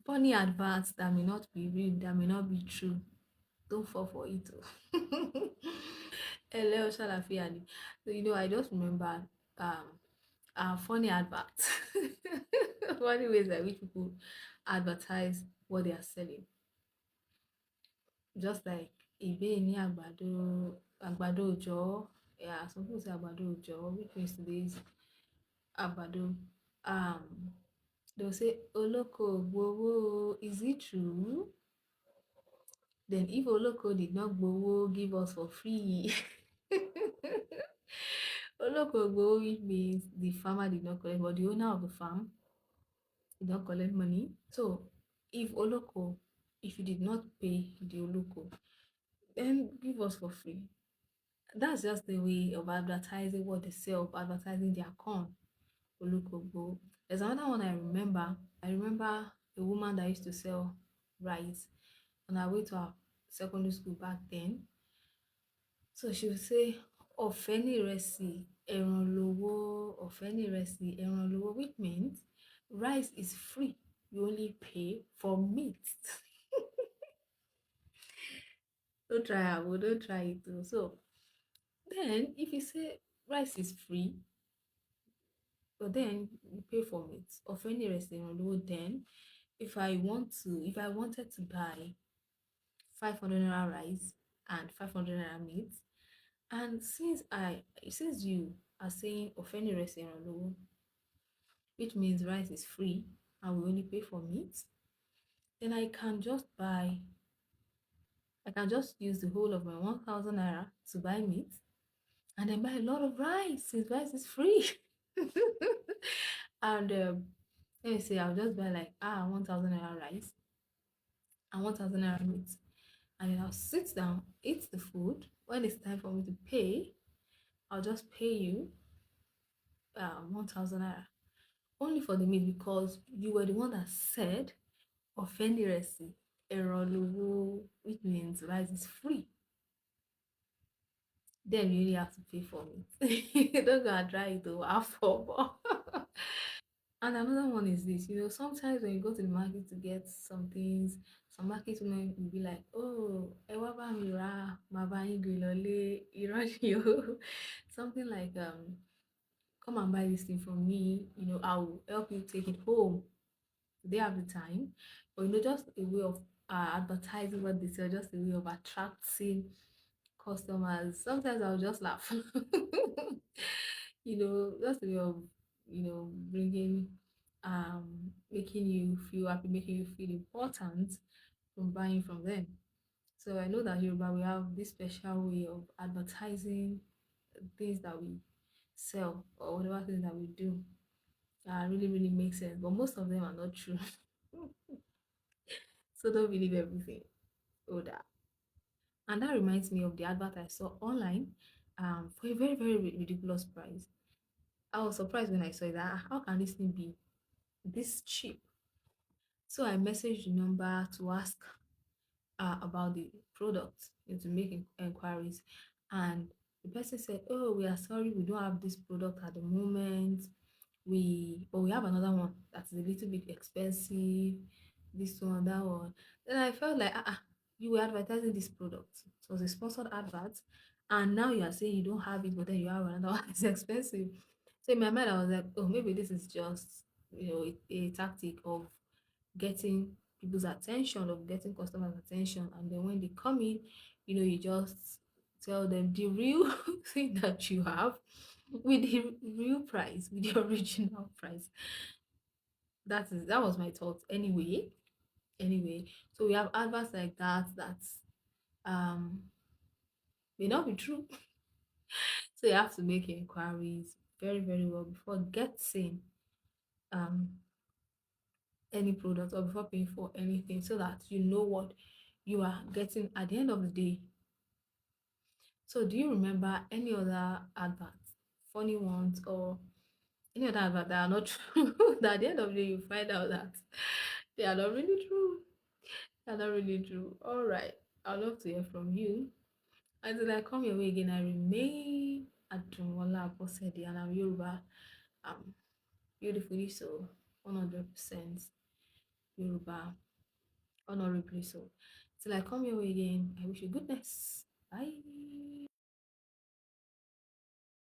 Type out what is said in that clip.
Funny adverts that may not be real, that may not be true. Don't fall for it. Oh. Hello, Shalafiani. So, I just remember funny adverts. Funny ways that which people advertise what they are selling. Just like ìbé ní àgbàdo òjọ́. Yeah, some people say àgbàdo òjọ́, which means today's àgbàdo. Um, they'll say olóko gbowó. Is it true? Then if olóko did not gbowó, give us for free. Olóko gbowó, which means the farmer did not collect, but the owner of the farm did not collect money. So if olóko, if you did not pay the olóko, then give us for free. That's just the way of advertising what they sell, of advertising their corn. Olukogbo. There's another one I remember. I remember a woman that used to sell rice on her way to our secondary school back then. So she would say, "Ọ̀fẹ́ ni ìrẹsì, ẹran lówó, ọ̀fẹ́ ni ìrẹsì, ẹran lówó," which means rice is free. You only pay for meat. Don't try it, don't try it too. So then if you say rice is free, but then you pay for it. Ọ̀fẹ́ ni ìrẹsì, ẹran lówó. Then if I wanted to buy 500 naira rice and 500 naira meat, and since you are saying ọ̀fẹ́ ni ìrẹsì, ẹran lówó, which means rice is free and we only pay for meat, then I can just use the whole of my 1000 naira to buy meat and then buy a lot of rice since rice is free. And let me say I'll just buy like 1000 naira rice and 1000 naira meat, and then I'll sit down, eat the food. When it's time for me to pay, I'll just pay you 1000 naira only for the meat, because you were the one that said offend resi eroluwu, which means rice is free. Then you really have to pay for it. Don't go and try it to half for. And another one is this, sometimes when you go to the market to get some things, some market women will be like, "Oh, ẹ wá bá mi rà, màá bá yín gbé lọlé, irọ́ ni o." Something like, "Come and buy this thing from me, I'll help you take it home." They have the time, but just a way of advertising what they sell, just a way of attracting customers. Sometimes I'll just laugh. Just a way of, bringing, making you feel happy, making you feel important from buying from them. So I know that Yoruba, we have this special way of advertising things that we sell or whatever things that we do. Really, really makes sense, but most of them are not true. So don't believe everything. Oh, that. And that reminds me of the advert I saw online for a very, very ridiculous price. I was surprised when I saw that. How can this thing be this cheap? So I messaged the number to ask about the product and to make inquiries. And the person said, "Oh, we are sorry, we don't have this product at the moment. But we have another one that's a little bit expensive. This one, that one." Then I felt like, you were advertising this product. So it was a sponsored advert, and now you are saying you don't have it, but then you have another one that's expensive. So in my mind, I was like, oh, maybe this is just a tactic of getting people's attention, of getting customers' attention, and then when they come in, you just tell them the real thing that you have with the real price, with the original price. That was my thought anyway. Anyway, so we have adverts like that um may not be true. So you have to make inquiries very, very well before getting um any product or before paying for anything, so that you know what you are getting at the end of the day. So do you remember any other adverts, funny ones, or any other advert that are not true? That at the end of the day you find out that they are not really true. They are not really true. All right. I'd love to hear from you. Until I come your way again, I remain Adunwala Aposedi, and I'm Yoruba. Beautifully so, 100% Yoruba honorably. So till I come your way again, I wish you goodness. Bye.